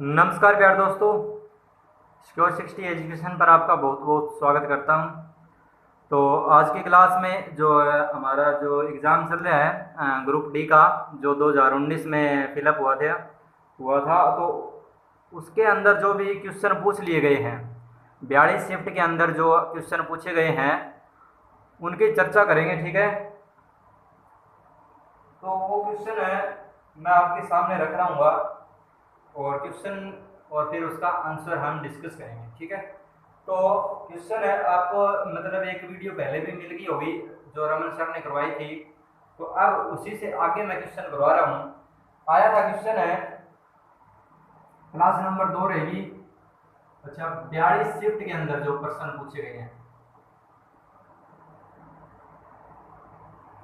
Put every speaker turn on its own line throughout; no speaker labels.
नमस्कार प्यारे दोस्तों, सिक्योर 60 एजुकेशन पर आपका बहुत बहुत स्वागत करता हूं। तो आज की क्लास में जो हमारा जो एग्ज़ाम चल रहा है ग्रुप डी का, जो 2019 में फिलअप हुआ था, तो उसके अंदर जो भी क्वेश्चन पूछ लिए गए हैं, 42 शिफ्ट के अंदर जो क्वेश्चन पूछे गए हैं उनकी चर्चा करेंगे। ठीक है, तो वो क्वेश्चन है मैं आपके सामने रख रहा हूँ और क्वेश्चन और फिर उसका आंसर हम डिस्कस करेंगे। ठीक है, तो क्वेश्चन है, आपको मतलब एक वीडियो पहले भी मिल गई होगी जो रमन सर ने करवाई थी, तो अब उसी से आगे मैं क्वेश्चन करवा रहा हूँ। आया था क्वेश्चन है, क्लास नंबर 2 रहेगी। अच्छा, 42 शिफ्ट के अंदर जो प्रश्न पूछे गए हैं,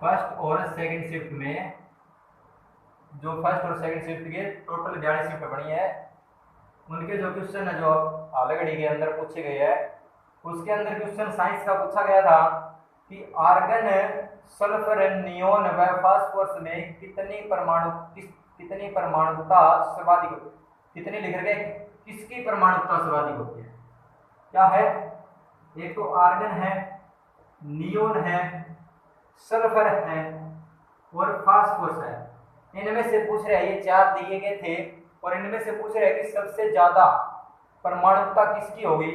फर्स्ट और सेकंड शिफ्ट में, जो फर्स्ट और सेकंड शिफ्ट के टोटल 42 शिफ्ट बनी है, उनके जो क्वेश्चन है जो आलगढ़ी के अंदर पूछे गए हैं, उसके अंदर क्वेश्चन साइंस का पूछा गया था कि आर्गन, सल्फर, नियोन व फास्फोरस में कितनी परमाणुता सर्वाधिक, कितनी लिख रहे, किसकी परमाणुता सर्वाधिक होती है? क्या है? एक तो आर्गन है, नियोन है, सल्फर है और फास्फोरस है। इनमें से पूछ रहे हैं, ये चार दिए गए थे और इनमें से पूछ रहे हैं कि सबसे ज्यादा परमाणुता किसकी होगी।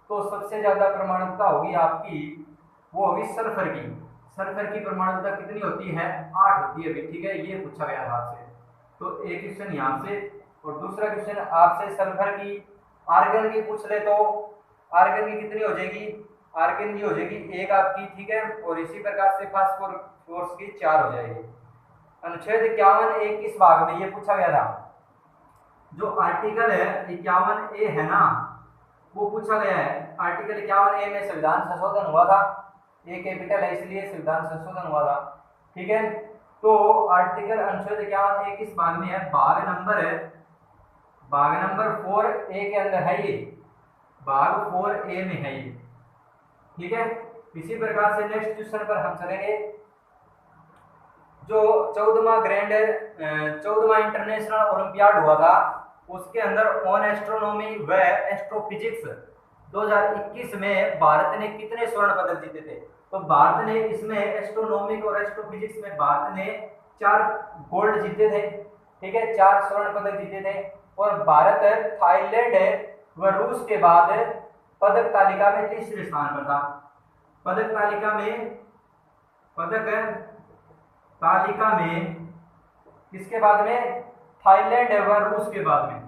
तो सबसे ज्यादा परमाणुता होगी आपकी, वो होगी सल्फर की। सल्फर की परमाणुता कितनी होती है? 8 होती है। ठीक है, ये पूछा गया था आपसे। तो एक क्वेश्चन यहाँ से, और दूसरा क्वेश्चन आपसे सल्फर की, आर्गन की पूछ ले, तो आर्गन की कितनी हो जाएगी? आर्गन की हो जाएगी 1 आपकी। ठीक है, और इसी प्रकार से फास्फोरस की 4 हो जाएगी। अनुच्छेद 51 एक किस भाग में, ये पूछा गया था। जो आर्टिकल है 51 ए है ना, वो पूछा गया है। आर्टिकल 51 ए में संविधान संशोधन हुआ था, ए कैपिटल है इसलिए संविधान संशोधन हुआ था। ठीक है, तो आर्टिकल अनुच्छेद 51 ए किस भाग में है? भाग नंबर 4 ए के अंदर है ये, भाग 4 ए में है ये। ठीक है, इसी प्रकार से नेक्स्ट क्वेश्चन पर हम चलेंगे। जो 14वां इंटरनेशनल ओलंपियाड हुआ था, उसके अंदर ऑन एस्ट्रोनॉमी व एस्ट्रोफिजिक्स 2021 में भारत ने कितने स्वर्ण पदक जीते थे? तो भारत ने इसमें एस्ट्रोनॉमिक और एस्ट्रोफिजिक्स में भारत ने 4 गोल्ड जीते थे। ठीक है, 4 स्वर्ण पदक जीते थे। और भारत थाईलैंड व रूस के बाद पदक तालिका में तीसरे स्थान पर था। पदक तालिका में किसके बाद में? थाईलैंड व रूस के बाद में,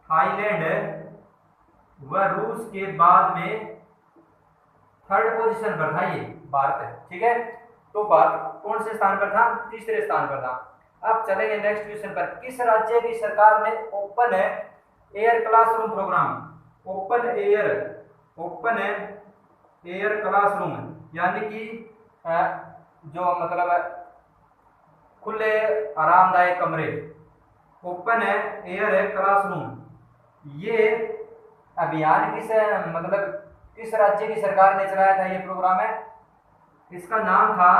थाईलैंड व रूस के बाद में थर्ड पोजीशन पर था ये भारत। ठीक है, तो भारत कौन से स्थान पर था? तीसरे स्थान पर था। अब चलेंगे नेक्स्ट क्वेश्चन पर। किस राज्य की सरकार ने open air classroom program, open air classroom यानी कि जो मतलब खुले आरामदायक कमरे, ओपन एयर क्लासरूम, ये अभियान किस राज्य की सरकार ने चलाया था? ये प्रोग्राम है, इसका नाम था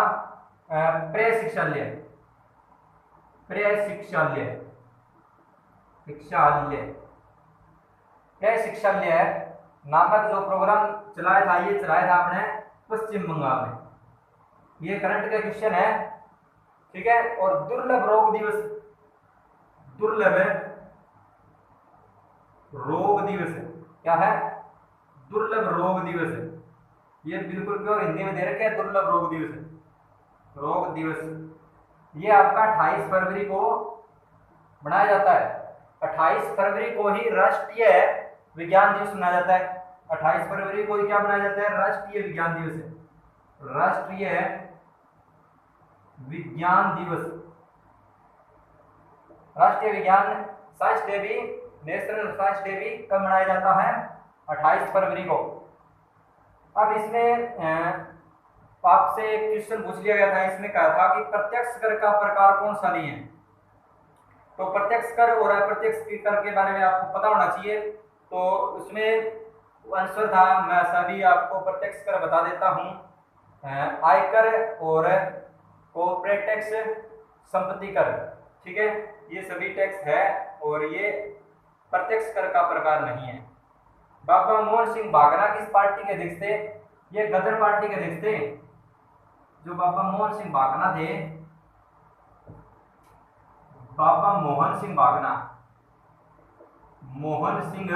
प्रशिक्षालय नामक जो प्रोग्राम चलाया था, ये चलाया था आपने पश्चिम बंगाल में। ये करंट का क्वेश्चन है। ठीक है, और दुर्लभ रोग दिवस क्या है? दुर्लभ रोग दिवस। ये बिल्कुल प्योर हिंदी में दे रखे हैं, दुर्लभ रोग दिवस। ये आपका 28 फरवरी को मनाया जाता है। 28 फरवरी को ही राष्ट्रीय विज्ञान दिवस मनाया जाता है। 28 फरवरी को ही क्या मनाया जाता है? राष्ट्रीय विज्ञान दिवस। राष्ट्रीय विज्ञान दिवस, राष्ट्रीय विज्ञान साइंस डे भी, नेशनल साइंस डे भी कब मनाया जाता है? 28 फरवरी को। अब इसमें आपसे एक क्वेश्चन पूछ लिया गया था, इसमें कहा था कि प्रत्यक्ष कर का प्रकार कौन सा नहीं है? तो प्रत्यक्ष कर और अप्रत्यक्ष कर के बारे में आपको पता होना चाहिए। तो उसमें आंसर था, मैं सभी आपको प्रत्यक्ष कर बता देता हूं, आयकर और कॉर्पोरेट टैक्स, संपत्ति कर। ठीक है, ये सभी टैक्स है और ये प्रत्यक्ष कर का प्रकार नहीं है। बाबा मोहन सिंह भागना किस पार्टी के अध्यक्ष थे? ये गदर पार्टी के अध्यक्ष थे। जो बाबा मोहन सिंह भागना थे, बाबा मोहन सिंह भागना, मोहन सिंह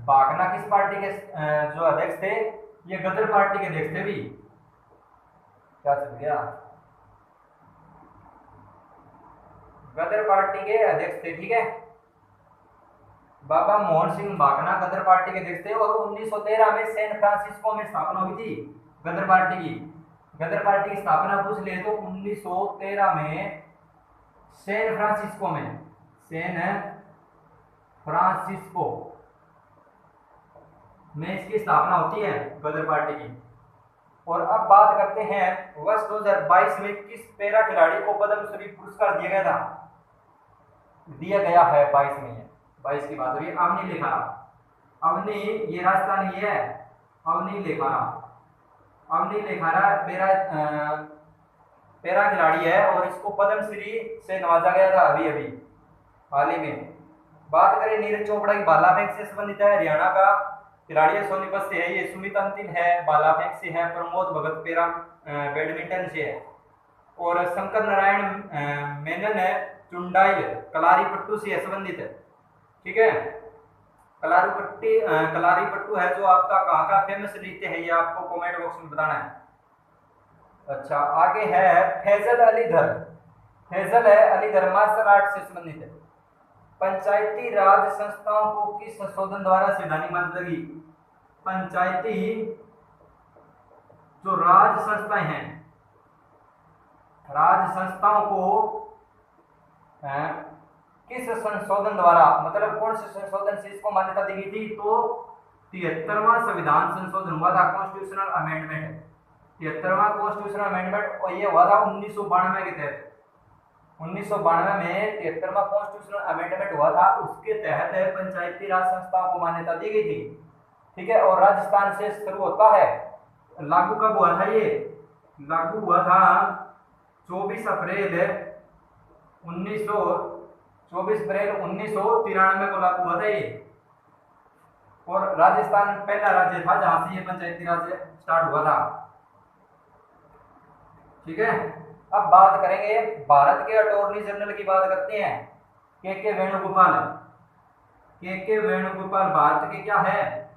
भागना किस पार्टी के जो अध्यक्ष थे? ये गदर पार्टी के अध्यक्ष थे भी। क्या चल गया? गदर पार्टी के अध्यक्ष थे, ठीक है। बाबा मोहन सिंह भागना गदर पार्टी के अध्यक्ष थे और 1913 में सैन फ्रांसिस्को में स्थापना हुई थी गदर पार्टी की। गदर पार्टी की स्थापना पूछ ले तो 1913 में सैन फ्रांसिस्को में, सैन फ्रांसिस्को में इसकी स्थापना होती है गदर पार्टी की। और अब बात करते हैं वर्ष 2022 में किस पैरा खिलाड़ी को पद्मश्री पुरस्कार दिया गया था? दिया गया है 22 में, 22 की बात हुई। अवनी लेखारा, अवनी ये राजस्थानी है, अवनी लेखारा, अवनी लेखारा पैरा खिलाड़ी है और इसको पद्मश्री से नवाजा गया था अभी अभी हाल ही में। बात करें नीरज चोपड़ा की भाला फेंक से संबंधित है, हरियाणा का खिलाड़ी है, सोनीपत से है। ये सुमित अंतिल है भाला फेंक से है, प्रमोद भगत पैरा बैडमिंटन से है और शंकर नारायण मेनन है चुंडाई कलारी पट्टू से संबंधित है, ठीक है। कलारी पट्टू है जो आपका कहाँ का फेमस नृत्य है, ये आपको कमेंट बॉक्स में बताना है। अच्छा, आगे है फैजल अलीधर, फैजल है अलीधर मार्शल आर्ट से संबंधित है। पंचायती राज संस्थाओं को किस संशोधन द्वारा संवैधानिक मान्यता दी? पंचायती जो राज संस्थाएं हैं, राज संस्थाओं को किस संशोधन द्वारा, मतलब कौन से संशोधन से इसको मान्यता दी गई थी? तो 73वां संविधान संशोधन हुआ था, कॉन्स्टिट्यूशनल अमेंडमेंट, 73वां कॉन्स्टिट्यूशनल अमेंडमेंट, और ये हुआ था 1992 के तहत। 1992 में 73वां कॉन्स्टिट्यूशनल अमेंडमेंट हुआ था, उसके तहत पंचायती राज संस्थाओं को मान्यता दी गई थी, ठीक है। और राजस्थान से शुरू होता है। लागू कब हुआ था? ये लागू हुआ था 24 अप्रैल 1993 को लागू हुआ था ये। और राजस्थान पहला राज्य था जहां से ये पंचायती राज स्टार्ट हुआ था, ठीक है। अब बात करेंगे भारत के अटॉर्नी जनरल की, बात करते हैं के वेणुगोपाल। के वेणुगोपाल भारत के क्या है?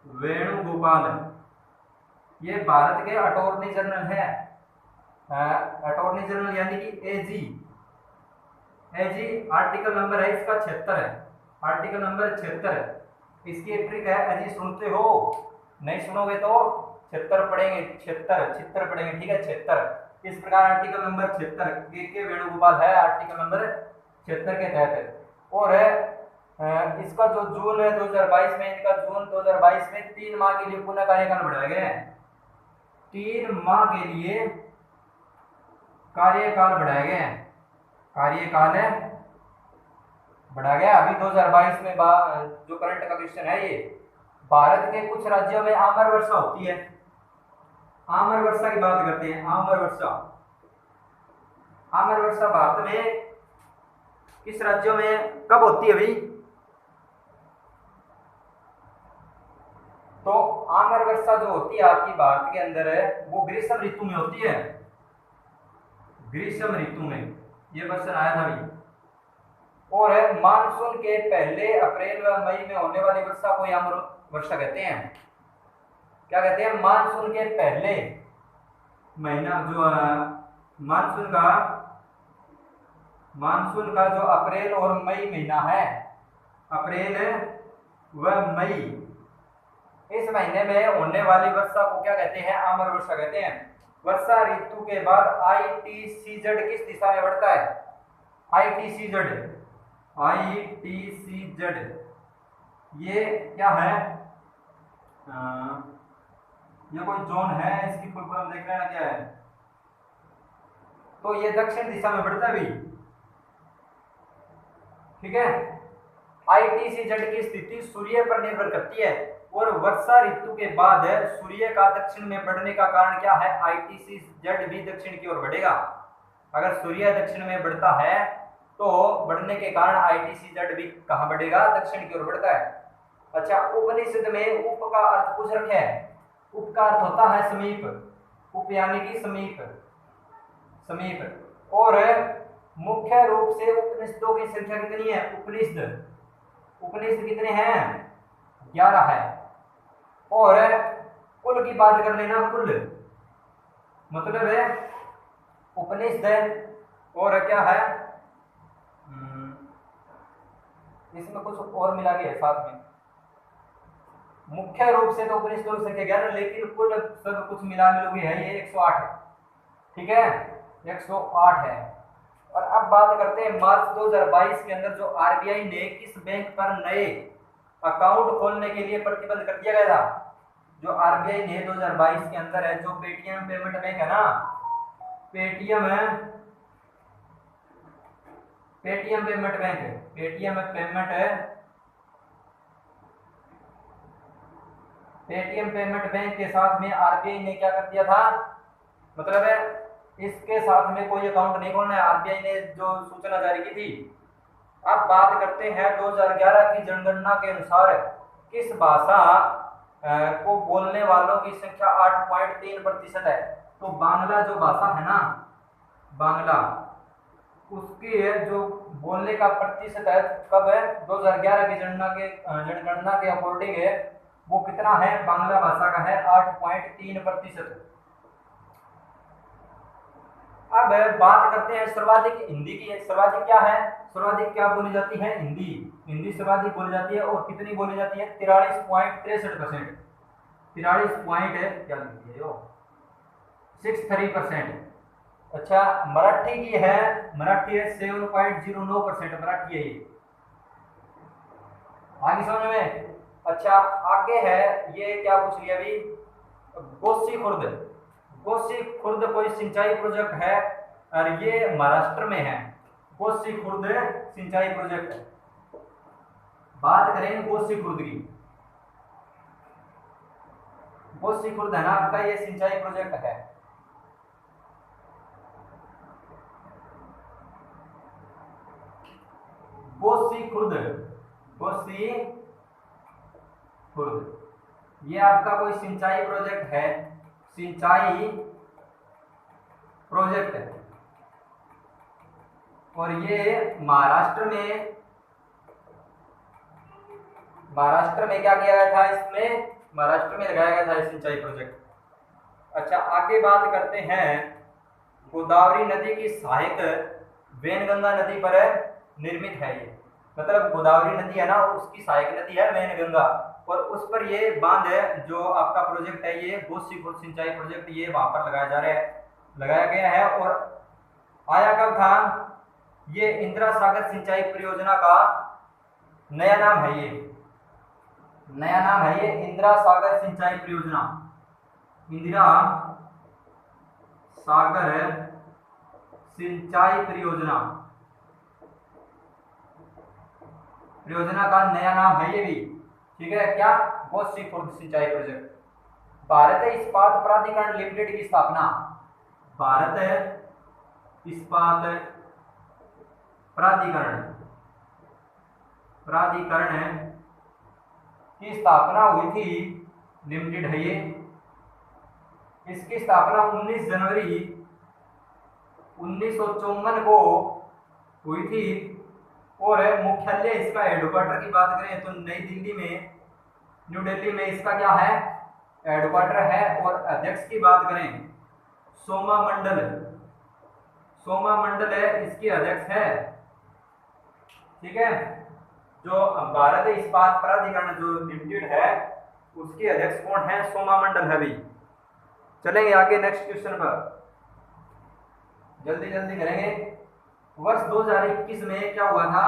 वेणुगोपाल, ये भारत के अटॉर्नी जनरल है। अटॉर्नी जनरल यानी कि एजी, एजी आर्टिकल नंबर है इसका 76 है, आर्टिकल नंबर 76। इसकी एक ट्रिक है, एजी सुनते हो, नहीं सुनोगे तो 76 पढ़ेंगे, 76 पढ़ेंगे, ठीक है, 76। इस प्रकार आर्टिकल नंबर 76 के वेणुगोपाल है आर्टिकल नंबर 76 के तहत। और इसका जो जून 2022 में, इनका जून 2022 में 3 माह के लिए पुनः कार्यकाल बढ़ाया गया है। 3 माह के लिए कार्यकाल बढ़ाया गया है, कार्यकाल बढ़ा गया अभी 2022 में। जो करंट का क्वेश्चन है ये, भारत के कुछ राज्यों में आमर वर्षा होती है। आमर वर्षा की बात करते हैं, आमर वर्षा, आमर वर्षा भारत में किस राज्यों में कब होती है भाई? तो आमर वर्षा जो होती है आपकी भारत के अंदर है, वो ग्रीष्म ऋतु में होती है, ग्रीष्म ऋतु में। ये क्वेश्चन आया था भाई। और मानसून के पहले अप्रैल व मई में होने वाली वर्षा को आमर वर्षा कहते हैं। क्या कहते हैं? मानसून के पहले महीना, जो मानसून का जो अप्रैल और मई महीना है, अप्रैल व मई, इस महीने में होने वाली वर्षा को क्या कहते हैं? आमर वर्षा कहते हैं। वर्षा ऋतु के बाद ITCZ किस दिशा में बढ़ता है? ITCZ, ITCZ ये क्या है? ये कोई जोन है, इसकी फुल फॉर्म देख लेना क्या है। तो ये दक्षिण दिशा में बढ़ता है भी, ठीक है। ITCZ की स्थिति सूर्य पर निर्भर करती है और वर्षा ऋतु के बाद सूर्य का दक्षिण में बढ़ने का कारण क्या है? ITCZ भी दक्षिण की ओर बढ़ेगा। अगर सूर्य दक्षिण में बढ़ता है तो बढ़ने के कारण ITCZ भी कहाँ बढ़ेगा, दक्षिण की ओर बढ़ता है। अच्छा, उपनिषद में उप का अर्थ पूछ रखे है। उप का अर्थ होता है समीप, उप यानी कि समीप, समीप। और मुख्य रूप से उपनिषदों की संख्या कितनी है, उपनिषद, उपनिषद कितने हैं, 11 है। और कुल की बात कर लेना, कुल मतलब है उपनिषद और क्या है, इसमें कुछ और मिला गया है साथ में। मुख्य रूप से तो उपनिषदों की संख्या 11, लेकिन कुल सब कुछ मिला मिलूगी है ये 108 है। ठीक है, 108 है। और अब बात करते हैं मार्च 2022 के अंदर जो RBI ने किस बैंक पर नए अकाउंट खोलने के लिए प्रतिबंध कर दिया गया था। जो RBI ने 2022 के अंदर है, जो पेटीएम पेमेंट बैंक है ना, पेटीएम पेमेंट बैंक है, पेटीएम पेमेंट बैंक के साथ में RBI ने क्या कर दिया था, मतलब है इसके साथ में कोई अकाउंट नहीं खोलना है, RBI ने जो सूचना जारी की थी। अब बात करते हैं 2011 की जनगणना के अनुसार किस भाषा को बोलने वालों की संख्या 8.3% है। तो बांग्ला जो भाषा है ना, बांग्ला, उसकी जो बोलने का प्रतिशत है कब है, 2011 की जनगणना के अकॉर्डिंग है, वो कितना है, बांग्ला भाषा का है 8.3%। अब बात करते हैं सर्वाधिक हिंदी की। सर्वाधिक क्या है, सर्वाधिक क्या बोली जाती है, हिंदी, हिंदी सर्वाधिक बोली जाती है। और कितनी बोली जाती है, 43.63%, 63%। अच्छा, मराठी की है, मराठी है 7.09%, मराठी है ये। आगे समझ में। अच्छा, आगे है ये क्या पूछ लिया अभी, गोसी खुर्द, गोसी खुर्द कोई सिंचाई प्रोजेक्ट है और ये महाराष्ट्र में है, गोसी खुर्द सिंचाई प्रोजेक्ट है। बात करें गोसी खुर्द की, गोसी खुर्द है ना आपका ये सिंचाई प्रोजेक्ट है। गोसी खुर्द, गोसी खुर्द ये आपका कोई सिंचाई प्रोजेक्ट है, सिंचाई प्रोजेक्ट है। और ये महाराष्ट्र में, महाराष्ट्र में क्या किया गया था, इसमें महाराष्ट्र में लगाया गया था ये सिंचाई प्रोजेक्ट। अच्छा, आगे बात करते हैं, गोदावरी नदी की सहायक वैनगंगा नदी पर निर्मित है ये, मतलब गोदावरी नदी है ना, उसकी सहायक नदी है वैनगंगा, और उस पर ये बांध है जो आपका प्रोजेक्ट है, ये गोसी खुर्द सिंचाई प्रोजेक्ट, ये वहां पर लगाया जा रहा है, लगाया गया है। और आया कब था, ये इंदिरा सागर सिंचाई परियोजना का नया नाम है, ये नया नाम है ये इंदिरा सागर सिंचाई परियोजना, इंदिरा सागर सिंचाई परियोजना, परियोजना का नया नाम है ये भी। ठीक है, क्या, गोसी खुर्द सिंचाई प्रोजेक्ट। भारत इस्पात प्राधिकरण लिमिटेड की स्थापना, भारत इस्पात प्राधिकरण की स्थापना हुई थी, लिमिटेड है ये। इसकी स्थापना 19 जनवरी 1954 को हुई थी। और मुख्यालय इसका, हेडक्वार्टर की बात करें तो नई दिल्ली में, न्यू दिल्ली में इसका क्या है, हेडक्वार्टर है। और अध्यक्ष की बात करें, सोमा मंडल, सोमा मंडल है इसकी अध्यक्ष है। ठीक है, जो भारत इस्पात प्राधिकरण जो लिमिटेड है उसके अध्यक्ष कौन है, सोमा मंडल है भी। चलेंगे आगे नेक्स्ट क्वेश्चन पर, जल्दी जल्दी करेंगे। वर्ष 2021 में क्या हुआ था,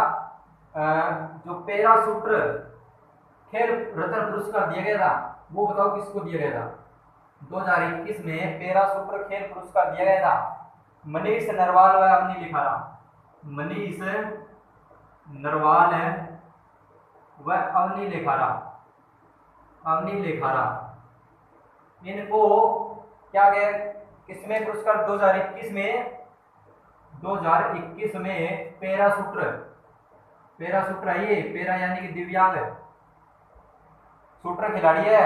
जो पैराशूटर खेल रत्न पुरस्कार दिया गया था, वो बताओ किसको दिया गया था। 2021 में पैराशूटर खेल पुरस्कार दिया गया था मनीष नरवाल व अवनी लिखारा, मनीष नरवाल व अवनी लेखारा, अवनी लेखारा, इनको क्या गया, किसमें पुरस्कार, 2021 में 2021 में पैराशूटर, पैराशूटर है ये, पैरा यानी कि दिव्यांग शूटर खिलाड़ी है,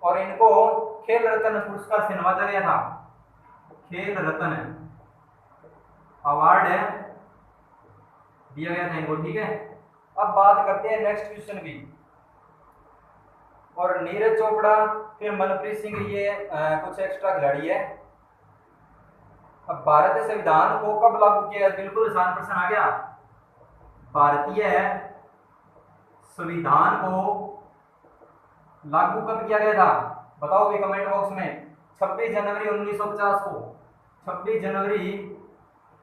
और इनको खेल रत्न पुरस्कार से नवाजा गया था, खेल रत्न अवार्ड दिया गया था इनको, ठीक है। अब बात करते हैं नेक्स्ट क्वेश्चन की। और नीरज चोपड़ा फिर मनप्रीत सिंह, ये कुछ एक्स्ट्रा खिलाड़ी है। अब भारतीय संविधान को कब लागू किया गया? बिल्कुल आसान प्रश्न आ गया। भारतीय संविधान को लागू कब किया गया था? बताओ भी कमेंट बॉक्स में। 26 जनवरी 1950 को, 26 जनवरी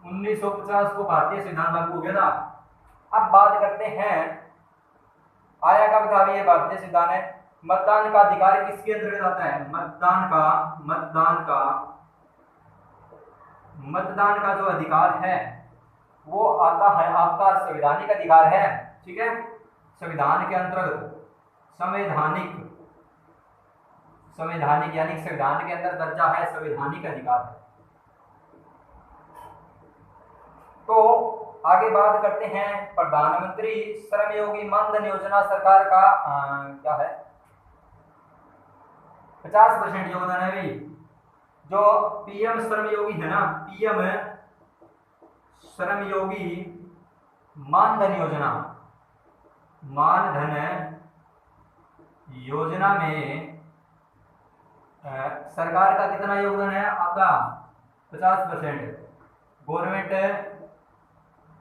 1950 को भारतीय संविधान लागू हो गया था। अब बात करते हैं आया कब था ये भारतीय संविधान है। मतदान का अधिकार किसके अंतर्गत आता है? मतदान का जो अधिकार है वो आता है आपका संवैधानिक अधिकार है, ठीक है। संविधान के अंतर्गत संवैधानिक यानी संविधान के अंदर दर्जा है, संवैधानिक अधिकार है। तो आगे बात करते हैं प्रधानमंत्री श्रमयोगी मानधन योजना सरकार का क्या है? 50% योगदान है भाई। जो पीएम श्रमयोगी है ना, पीएम श्रमयोगी मानधन योजना में सरकार का कितना योगदान है? आपका 50%। गवर्नमेंट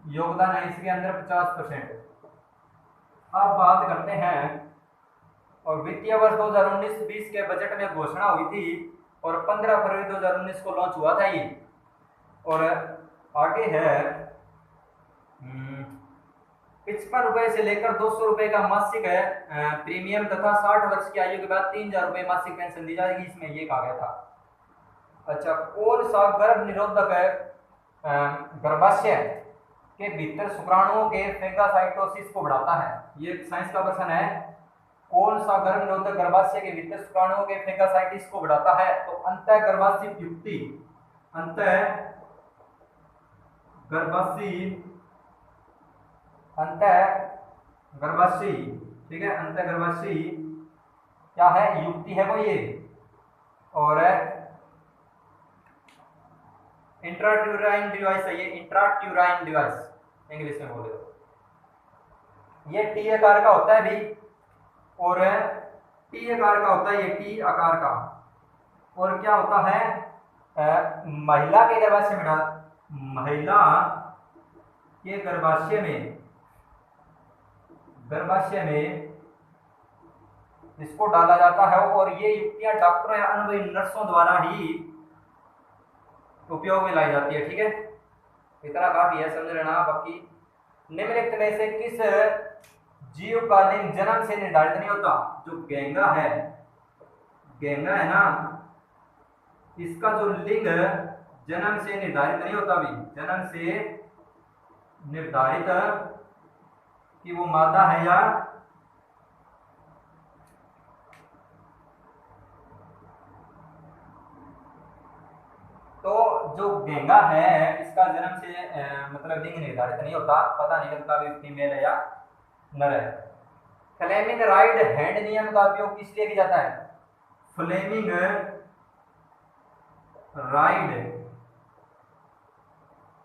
योगदान है इसके अंदर 50%। अब बात करते हैं, और वित्तीय वर्ष 2019-20 के बजट में घोषणा हुई थी और 15 फरवरी 2019 को लॉन्च हुआ था ये। और आगे है 55 रुपए से लेकर 200 रुपए का मासिक प्रीमियम तथा 60 वर्ष की आयु के बाद 3000 रुपए मासिक पेंशन दी जाएगी, इसमें ये कहा गया था। अच्छा, कौन सा गर्भ निरोधक गर्भाशय के भीतर शुक्राणुओं के फेगोसाइटोसिस को बढ़ाता है? ये साइंस का प्रश्न है। कौन सा गर्भ निरोधक गर्भाशय के भीतर शुक्राणुओं के फेगोसाइटिस को बढ़ाता है? तो अंतः गर्भाशय युक्ति, ठीक है। अंतः गर्भाशय क्या है? युक्ति है वो ये। और इंट्राट्यूराइन डिवाइस है ये, इंट्राट्यूराइन डिवाइस इंग्लिश में बोले तो। ये टी आकार का होता है भी, और टी आकार का होता है ये, टी आकार का। और क्या होता है? महिला के गर्भाशय में इसको डाला जाता है। और ये युक्तियां डॉक्टरों या अनुभवी नर्सों द्वारा ही उपयोग में लाई जाती है, ठीक है। इतना काफी है, समझ लेना। बाकी निम्नलिखित में से किस जीव का लिंग जन्म से निर्धारित नहीं होता? जो गेंगा है ना, इसका जो लिंग जन्म से निर्धारित नहीं होता भी, जन्म से निर्धारित कि वो मादा है या तो जो गेंगा है इसका जन्म से मतलब लिंग निर्धारित नहीं होता, पता नहीं लगता भी फीमेल है या नर है। फ्लेमिंग राइट हैंड नियम का उपयोग किस लिए किया जाता है? फ्लेमिंग राइट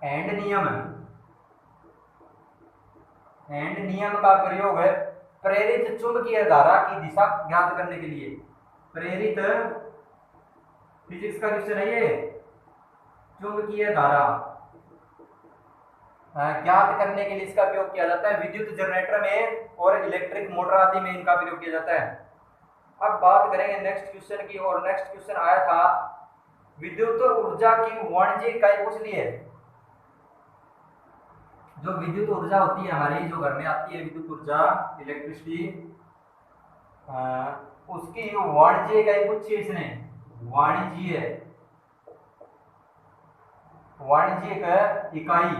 हैंड नियम का प्रयोग प्रेरित चुंबकीय धारा की दिशा ज्ञात करने के लिए। प्रेरित फिजिक्स का क्वेश्चन है ये। चुंबकीय धारा ज्ञात करने के लिए इसका उपयोग किया जाता है। विद्युत जनरेटर में और इलेक्ट्रिक मोटर आदि में इनका प्रयोग किया जाता है। अब बात करेंगे नेक्स्ट क्वेश्चन की, और नेक्स्ट क्वेश्चन आया था विद्युत ऊर्जा की वाणिज्यिक इकाई पूछ ली है। जो विद्युत ऊर्जा होती है हमारी, जो घर में आती है विद्युत ऊर्जा, इलेक्ट्रिसिटी, उसकी वाणिज्यिक इकाई पूछी है इसने। वाणिज्यिक इकाई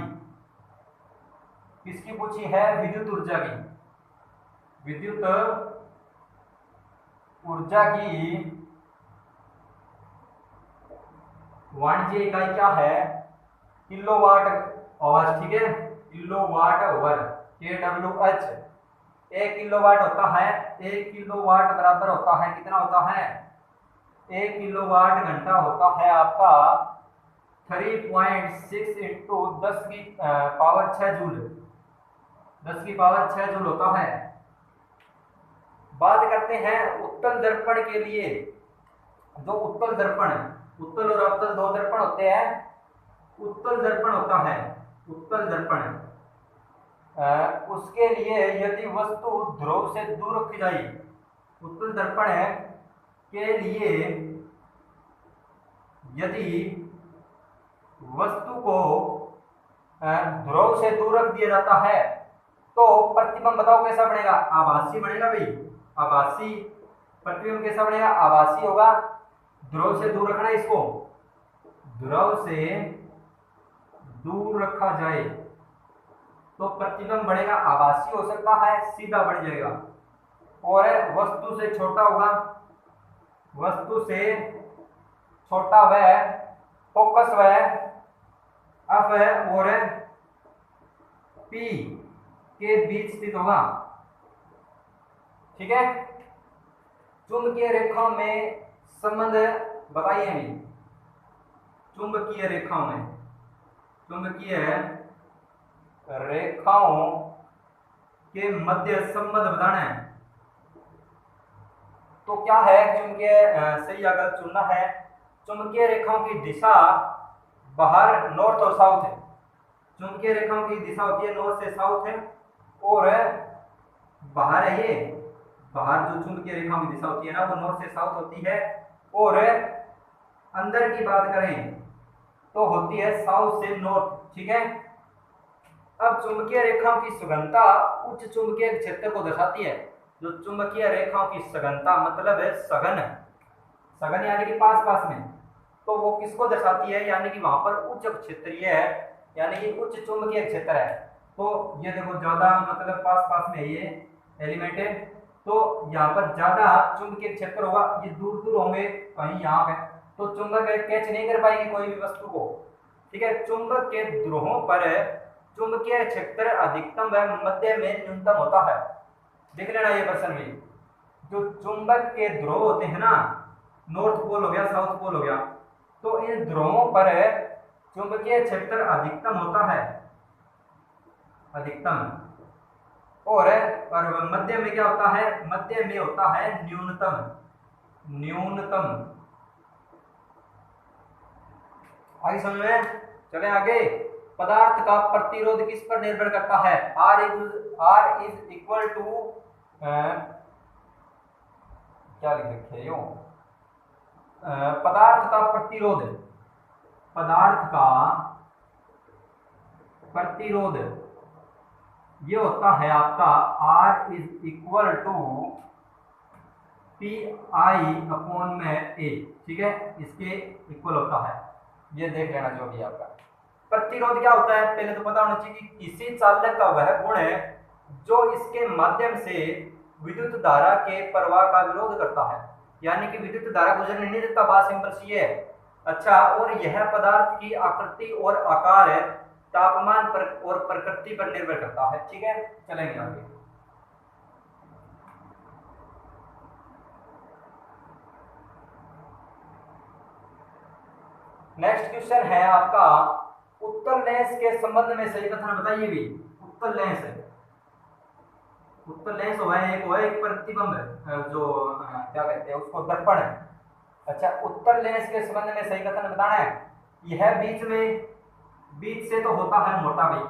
किसकी पूछी है? विद्युत ऊर्जा की। विद्युत ऊर्जा की वाणिज्यिक इकाई क्या है? किलोवाट आवर्स, ठीक है, किलोवाट ओवर, KWH। 1 किलोवाट होता है, 1 किलोवाट बराबर होता है कितना होता है, 1 किलोवाट घंटा होता है आपका 3.6 इंटू 10 की पावर 6 जूल, 10 की पावर 6 जूल होता है। बात करते हैं उत्तल दर्पण के लिए। जो उत्तल दर्पण, उत्तल और अवतल दो दर्पण होते हैं। उत्तल दर्पण होता है, उत्तल दर्पण, उसके लिए यदि वस्तु ध्रुव से दूर रखी जाए, उत्तल दर्पण के लिए यदि वस्तु को ध्रुव से दूर रख दिया जाता है तो प्रतिबिंब बताओ कैसा बनेगा, आभासी बनेगा भाई, आभासी। प्रतिबिंब कैसा बनेगा, आभासी होगा। ध्रुव से दूर रखना है इसको, ध्रुव से दूर रखा जाए तो प्रतिबिंब बनेगा, आभासी हो सकता है, सीधा बन जाएगा। और वस्तु से छोटा होगा, वस्तु से छोटा वह फोकस वह एफ और पी के बीच स्थित होगा, ठीक है। चुंबकीय रेखा में संबंध बताइए अभी, चुंबकीय रेखाओं में, चुंबकीय रेखाओं के मध्य संबंध बताना है। तो क्या है चुंबकीय, सही अगर चुनना है, चुंबकीय रेखाओं की दिशा बाहर नॉर्थ और साउथ है। चुंबकीय रेखाओं की दिशा होती है नॉर्थ से साउथ है, और बाहर है ये, बाहर जो चुंबकीय रेखाओं की दिशा होती है ना वो नॉर्थ से साउथ होती है। और अंदर की बात करें तो होती है साउथ से नॉर्थ, ठीक है। अब चुंबकीय रेखाओं की सघनता उच्च चुंबकीय क्षेत्र को दर्शाती है। जो चुंबकीय रेखाओं की सघनता मतलब है सघन, सघन यानी कि पास पास में, तो वो किसको दर्शाती है, यानी कि वहां पर उच्च क्षेत्रीय है, यानी कि उच्च चुंबकीय क्षेत्र है। तो ये देखो ज्यादा मतलब पास पास में ये एलिमेंट है, तो यहाँ पर ज्यादा चुंबकीय क्षेत्र होगा, ये दूर दूर होंगे कहीं यहाँ पे, तो चुंबक कैच नहीं कर पाएगी कोई भी वस्तु को, ठीक है। चुंबक के ध्रुवों पर चुंबकीय क्षेत्र अधिकतम व मध्य में न्यूनतम होता है। देख लेना ये प्रश्न भी, जो चुंबक के ध्रुव होते हैं ना, नॉर्थ पोल हो गया, साउथ पोल हो गया, तो इन ध्रुवों पर चुंबकीय क्षेत्र अधिकतम होता है, अधिकतम। और मध्य में क्या होता है, मध्य में होता है न्यूनतम, न्यूनतम। आगे समझ में, चले आगे। पदार्थ का प्रतिरोध किस पर निर्भर करता है, R इज इक्वल टू, क्या लिख रखे हो, पदार्थ का प्रतिरोध, पदार्थ का प्रतिरोध ये होता है आपका R is equal to PI/A, ठीक है, इसके इक्वल होता है। ये देख लेना जो भी आपका प्रतिरोध क्या होता है, पहले तो पता होना चाहिए कि किसी चालक का वह गुण है जो इसके माध्यम से विद्युत धारा के प्रवाह का विरोध करता है, यानी कि विद्युत धारा गुजरने नहीं देता, बात सिंपल सी है। अच्छा, और यह पदार्थ की आकृति और आकार है तापमान पर और प्रकृति पर निर्भर करता है, ठीक है। चलेंगे आगे। नेक्स्ट क्वेश्चन है आपका, उत्तल लेंस के संबंध में सही कथन बताइए भी। उत्तल लेंस है, उत्तल लेंस हुआ है एक प्रतिबिंब जो क्या कहते हैं उसको, दर्पण है। अच्छा, उत्तल लेंस के संबंध में सही कथन बताना है। यह बीच में, बीच से तो होता है मोटा भाई,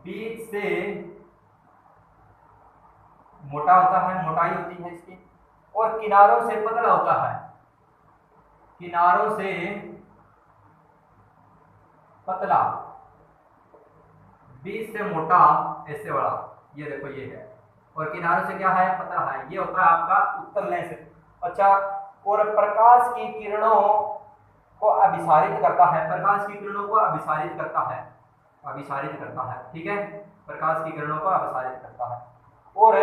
बीच से मोटा होता है, मोटाई होती है इसकी, और किनारों से पतला होता है, किनारों से पतला, बीच से मोटा ऐसे बड़ा, ये देखो ये है, और किनारों से क्या है, पतला है, ये होता है आपका उत्तल लेंस। अच्छा, और प्रकाश की किरणों को अभिसारित करता है, प्रकाश की किरणों को अभिसारित करता है, अभिसारित करता है, ठीक है, प्रकाश की किरणों को अभिसारित करता है। और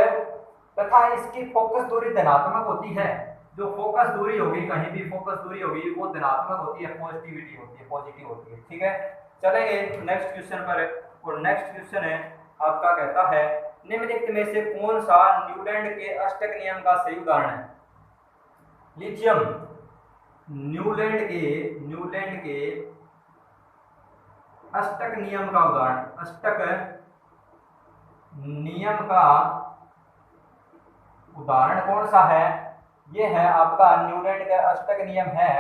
तथा इसकी फोकस दूरी धनात्मक होती है, जो फोकस दूरी होगी, कहीं भी फोकस दूरी होगी वो धनात्मक होती है, पॉजिटिविटी होती है, पॉजिटिव होती है, ठीक है। चलेंगे नेक्स्ट क्वेश्चन पर। और नेक्स्ट क्वेश्चन है आपका, कहता है निम्नलिखित में से कौन सा न्यूलैंड के अष्टक नियम का सही उदाहरण है? लिथियम न्यूलैंड के अष्टक नियम का उदाहरण, अष्टक नियम का उदाहरण कौन सा है? ये है आपका न्यूलैंड का अष्टक नियम है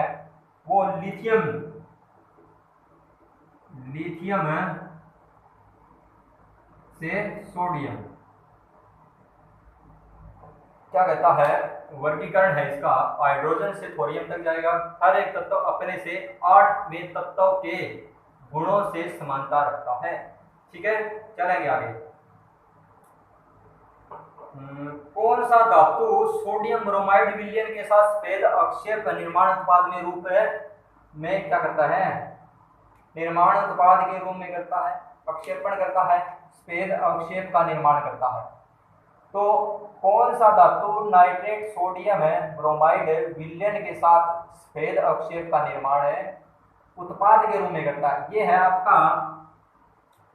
वो लिथियम से सोडियम। क्या कहता है? वर्गीकरण है इसका, हाइड्रोजन से थोरियम तक जाएगा। हर एक तत्व अपने से 8वें तत्व के गुणों से समानता रखता है। ठीक है, चलेंगे आगे। कौन सा धातु सोडियम ब्रोमाइड विलयन के साथ सफेद अवक्षेप का निर्माण उत्पाद में रूप में क्या करता है? निर्माण उत्पाद के रूप में करता है, अवक्षेपण करता है, सफेद अवक्षेप का निर्माण करता है। तो कौन सा धातु नाइट्रेट सोडियम ब्रोमाइड विलयन के साथ सफेद अवक्षेप का निर्माण उत्पाद के रूप में करता है? ये है आपका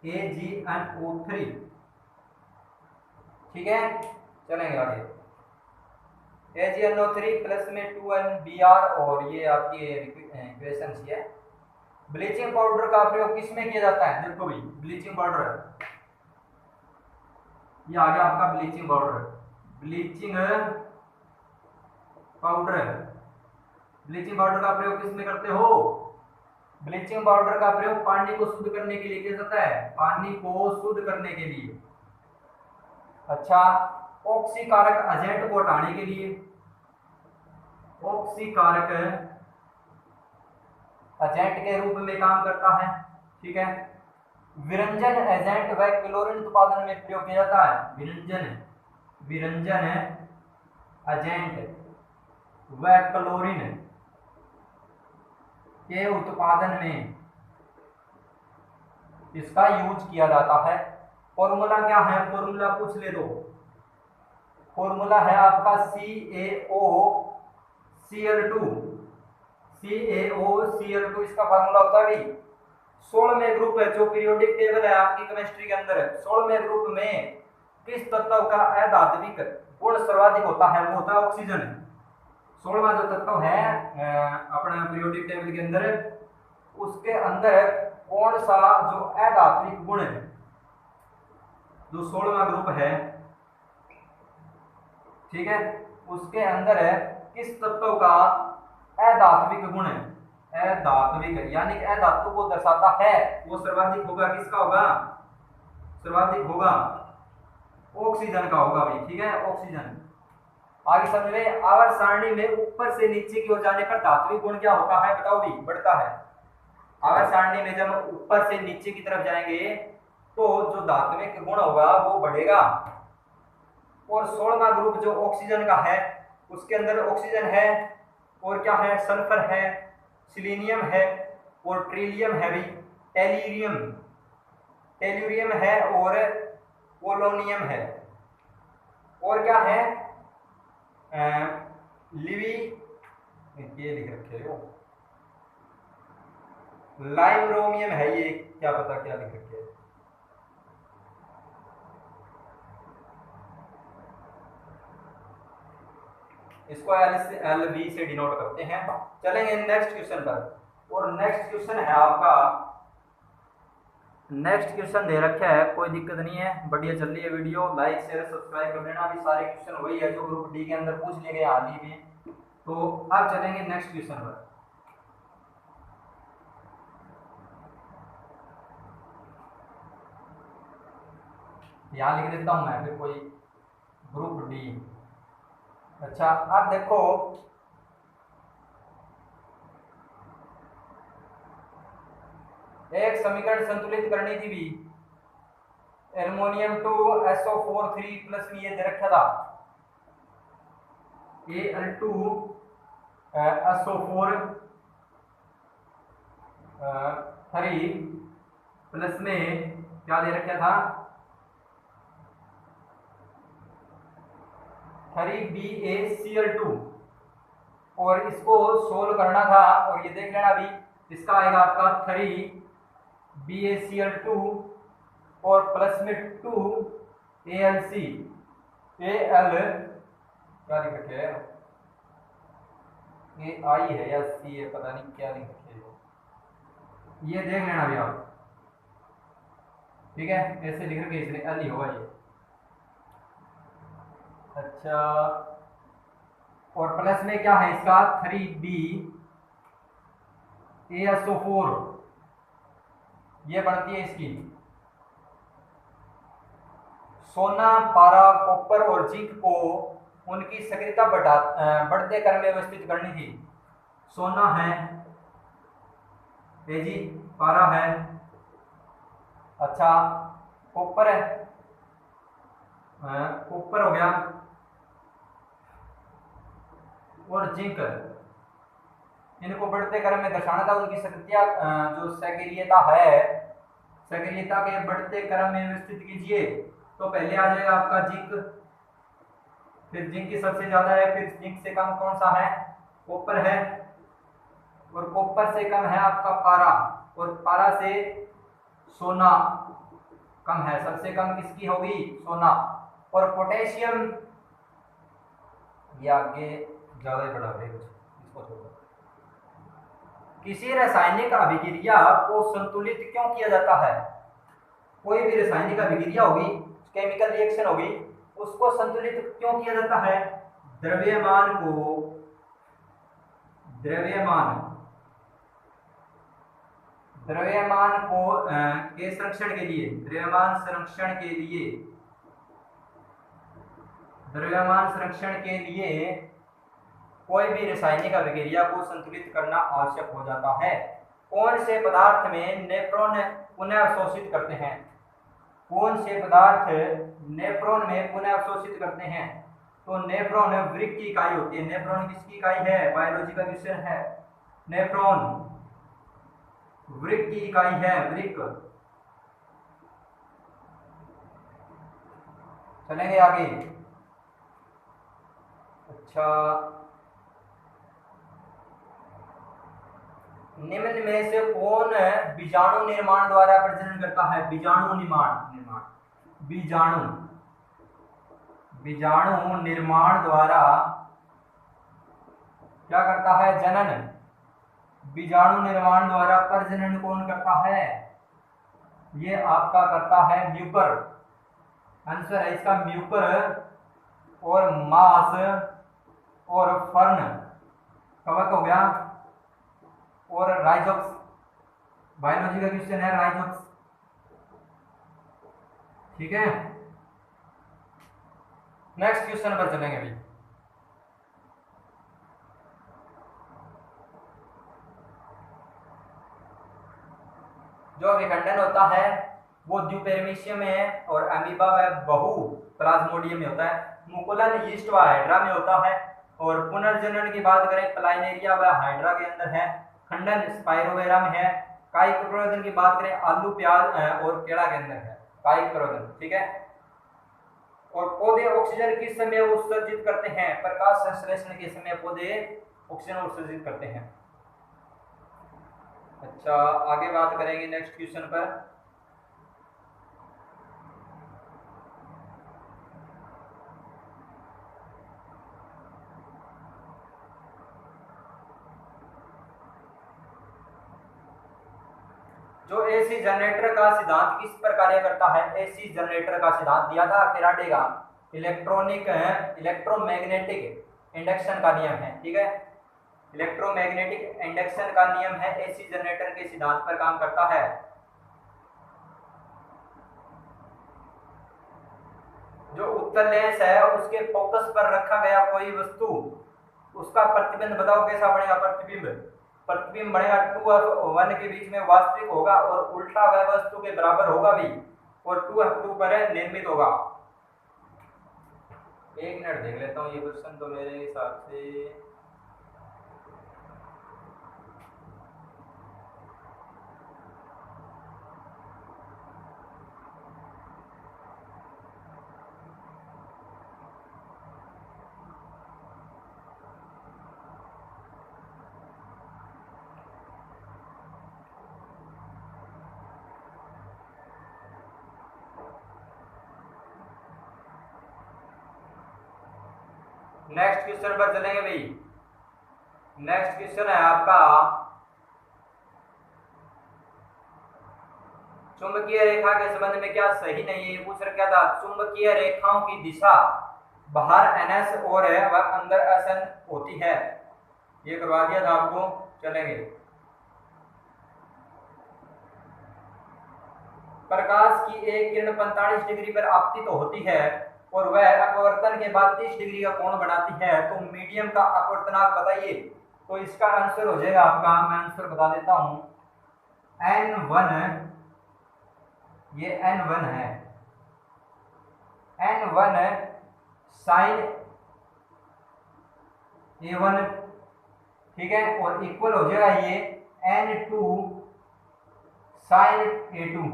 AgNO3। ठीक है, चलेंगे आगे। AgNO3 प्लस में 2NBr और ये आपकी इक्वेशन है। ब्लीचिंग पाउडर का प्रयोग किस में किया जाता है? देखो भाई, ब्लीचिंग पाउडर, ये आ गया आपका ब्लीचिंग पाउडर। ब्लीचिंग पाउडर का प्रयोग किस में करते हो? ब्लीचिंग पाउडर का प्रयोग पानी को शुद्ध करने के लिए किया जाता है, पानी को शुद्ध करने के लिए। अच्छा, ऑक्सीकारक एजेंट को हटाने के लिए, ऑक्सीकारक एजेंट के रूप में काम करता है। ठीक है, विरंजन एजेंट व क्लोरीन उत्पादन में प्रयोग किया जाता है। विरंजन एजेंट व क्लोरीन के उत्पादन में इसका यूज किया जाता है। फॉर्मूला क्या है? फॉर्मूला पूछ ले दो। फॉर्मूला है आपका CaOCl2। इसका फॉर्मूला होता है भाई 16वें ग्रुप है, जो पीरियोडिक टेबल है आपकी केमिस्ट्री के अंदर, 16वें ग्रुप में किस तत्व का अधात्विक गुण सर्वाधिक होता है? वो होता है ऑक्सीजन। 16वां जो तत्व है अपना पीरियोडिक टेबल के अंदर, उसके अंदर कौन सा जो अधात्विक गुण है, जो 16वां ग्रुप है, ठीक है, उसके अंदर किस तत्व का अधात्विक गुण है? अधात्विक यानी कि अधातु को दर्शाता है, वो सर्वाधिक होगा। किसका होगा? सर्वाधिक होगा ऑक्सीजन का होगा भाई। ठीक है, ऑक्सीजन। आगे समझ में, आवर्त सारणी में ऊपर से नीचे की ओर जाने पर धात्विक गुण क्या होता है? बताओ भी, बढ़ता है। आवर्त सारणी में जब ऊपर से नीचे की तरफ जाएंगे तो जो धात्विक गुण होगा वो बढ़ेगा। और 16वां ग्रुप जो ऑक्सीजन का है, उसके अंदर ऑक्सीजन है और क्या है? सल्फर है, सिलीनियम है और ट्रिलियम है भी, टेल्यूरियम है और पोलोनियम है, और क्या है? ये लिख रखे हो लाइमरोमियम है, ये क्या पता क्या लिख रखे है। इसको LV से डिनोट करते हैं। चलेंगे नेक्स्ट क्वेश्चन पर। और नेक्स्ट क्वेश्चन है आपका, नेक्स्ट क्वेश्चन दे रखा है, कोई दिक्कत नहीं है, बढ़िया चल रही है वीडियो। लाइक शेयर सब्सक्राइब कर देना। अभी सारे क्वेश्चन वही है जो ग्रुप डी के अंदर पूछ लिए गए हाल ही में। तो अब चलेंगे नेक्स्ट क्वेश्चन पर। यहाँ लिख देता हूं मैं, फिर कोई ग्रुप डी। अच्छा, अब देखो एक समीकरण संतुलित करनी थी भी, एल्युमिनियम 2SO4 प्लस में ये दे रखा था Al2SO4 प्लस में क्या दे रखा था? 3BaCl2। और इसको सोल्व करना था, और ये देख लेना भी, इसका आएगा आपका 3 BaCl2 और प्लस में 2 AlC Al क्या लिख रखे है, ये आई है या सी है, पता नहीं क्या लिख रखे है, ये देख लेना अभी आप, ठीक है। ऐसे लिख रखे इसलिए एल ही होगा ये। अच्छा, और प्लस में क्या है इसका 3BaSO4, ये बनती है इसकी सोना, पारा, कॉपर और जिंक को उनकी सक्रियता बढ़ते क्रम में व्यवस्थित करनी थी। सोना है जी, पारा है, अच्छा कॉपर है, कॉपर हो गया, और जिंक, इनको बढ़ते क्रम में दर्शाना था। उनकी सक्रियता जो सक्रियता है, सक्रियता के बढ़ते क्रम में व्यवस्थित कीजिए। तो पहले आ जाएगा आपका जिंक, फिर जिंक की सबसे ज्यादा है, फिर जिंक से कम कौन सा है, कॉपर है, और कॉपर से कम है आपका पारा, और पारा से सोना कम है, सबसे कम किसकी होगी, सोना। और पोटेशियम, ये आगे ज्यादा ही बड़ा है इसको छोड़ो। किसी रासायनिक अभिक्रिया को संतुलित क्यों किया जाता है, कोई भी रासायनिक अभिक्रिया होगी, केमिकल रिएक्शन होगी, उसको संतुलित क्यों किया जाता है, द्रव्यमान को के संरक्षण के लिए, द्रव्यमान संरक्षण के लिए कोई भी रासायनिक अभिक्रिया को संतुलित करना आवश्यक हो जाता है। कौन से पदार्थ में नेफ्रॉन पुनः अवशोषित करते हैं, कौन से पदार्थ नेफ्रॉन में पुनः अवशोषित करते हैं, तो नेफ्रॉन वृक्क की इकाई होती है। नेफ्रॉन किसकी इकाई है, बायोलॉजी का क्वेश्चन है, नेफ्रॉन वृक्क की इकाई है, वृक्क। चलेंगे आगे। अच्छा, निम्न में से कौन बीजाणु निर्माण द्वारा प्रजनन करता है, बीजाणु निर्माण द्वारा क्या करता है, जनन। बीजाणु निर्माण द्वारा प्रजनन कौन करता है, ये आपका करता है म्यूकर। आंसर है इसका म्यूकर, और मास और फर्न, कवक हो गया, और राइजोप्स, बायोलॉजी का क्वेश्चन है राइजोप्स, ठीक है। नेक्स्ट क्वेश्चन पर चलेंगे अभी। जो विखंडन होता है वो ड्यूपेरमीशियम में है, और अमीबा व बहु प्लाज्मोडियम में होता है। मुकुलन यीस्ट व हाइड्रा में होता है, और पुनर्जनन की बात करें प्लाइनेरिया व हाइड्रा के अंदर है। खंडन स्पाइरोवेरा में है। कायिक प्रवर्धन की बात करें आलू, प्याज और केला के अंदर है कायिक प्रवर्धन, ठीक है। और पौधे ऑक्सीजन किस समय उत्सर्जित करते हैं, प्रकाश संश्लेषण के समय पौधे ऑक्सीजन उत्सर्जित करते हैं। अच्छा, आगे बात करेंगे नेक्स्ट क्वेश्चन पर। जो एसी जनरेटर का सिद्धांत किस पर कार्य करता है, एसी जनरेटर का सिद्धांत दिया था फेराडे का, इलेक्ट्रोमैग्नेटिक इंडक्शन का नियम है, ठीक है। इलेक्ट्रोमैग्नेटिक इंडक्शन का नियम है, एसी जनरेटर के सिद्धांत पर काम करता है। जो उत्तल लेंस है उसके फोकस पर रखा गया कोई वस्तु, उसका प्रतिबिंब बताओ कैसा बनेगा, प्रतिबिंब बनेगा 2f1 के बीच में वास्तविक होगा, और उल्टा वह वस्तु के बराबर होगा भी, और 2f2 पर निर्मित होगा। एक मिनट देख लेता हूँ ये क्वेश्चन, तो मेरे हिसाब से नेक्स्ट क्वेश्चन पर चलेंगे भाई। नेक्स्ट क्वेश्चन है आपका चुंबकीय रेखा के संबंध में क्या सही नहीं है, ये पूछ रखा था। चुंबकीय रेखाओं की दिशा बाहर NS और है वह अंदर SN होती है, ये करवा दिया था आपको। चलेंगे, प्रकाश की एक किरण 45 डिग्री पर आपतित होती है और वह अपवर्तन के बाद 30 डिग्री का कोण बनाती है, तो मीडियम का अपवर्तनांक बताइए। तो इसका आंसर हो जाएगा आपका, मैं आंसर बता देता हूं, N1, ये N1 है, N1 साइन A1, ठीक है, और इक्वल हो जाएगा ये N2 साइन A2।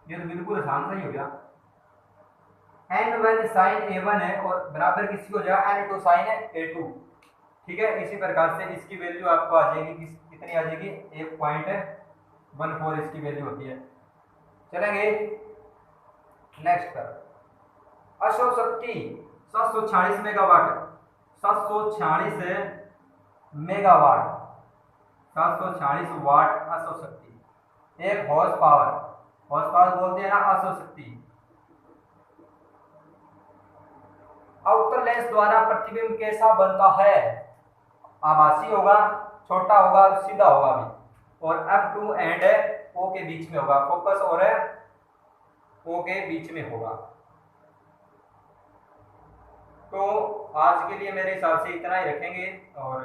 ये तो बिल्कुल आसान सही हो गया। N1 साइन A1 है और बराबर किसी को जाएगा N2 साइन A2, ठीक है। इसी प्रकार से इसकी वैल्यू आपको आ जाएगी, कितनी आ जाएगी, 1.14 इसकी वैल्यू होती है। चलेंगे नेक्स्ट पर। अशोक शक्ति 746 मेगावाट, 746 मेगावाट, 746 वाट अशोक शक्ति। एक हॉर्स पावर बोलते हैं ना अशोक शक्ति। आउटर लेंस द्वारा प्रतिबिंब कैसा बनता है, आभासी होगा, छोटा होगा और सीधा होगा भी, और F2 एंड O के बीच में होगा, फोकस और O के बीच में होगा। तो आज के लिए मेरे हिसाब से इतना ही रखेंगे, और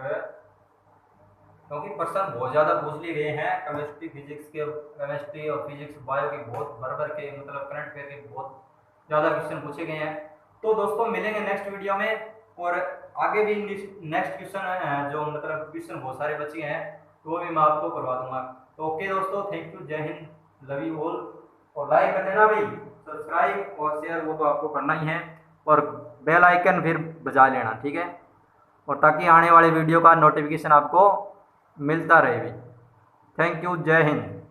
क्योंकि प्रश्न बहुत ज़्यादा पूछ लिए गए हैं केमिस्ट्री फिजिक्स के, केमिस्ट्री और फिजिक्स बायो के बहुत भर के, मतलब करंट अफेयर के बहुत ज़्यादा क्वेश्चन पूछे गए हैं। तो दोस्तों मिलेंगे नेक्स्ट वीडियो में, और आगे भी नेक्स्ट क्वेश्चन जो मतलब क्वेश्चन बहुत सारे बचे हैं तो वो भी मैं आपको करवा दूंगा। तो ओके दोस्तों, थैंक यू, जय हिंद, लव यू ऑल। और लाइक कर देना भाई, सब्सक्राइब और शेयर वो तो आपको करना ही है, और बेल आइकन फिर बजा लेना, ठीक है, और ताकि आने वाले वीडियो का नोटिफिकेशन आपको मिलता रहे भी। थैंक यू, जय हिंद।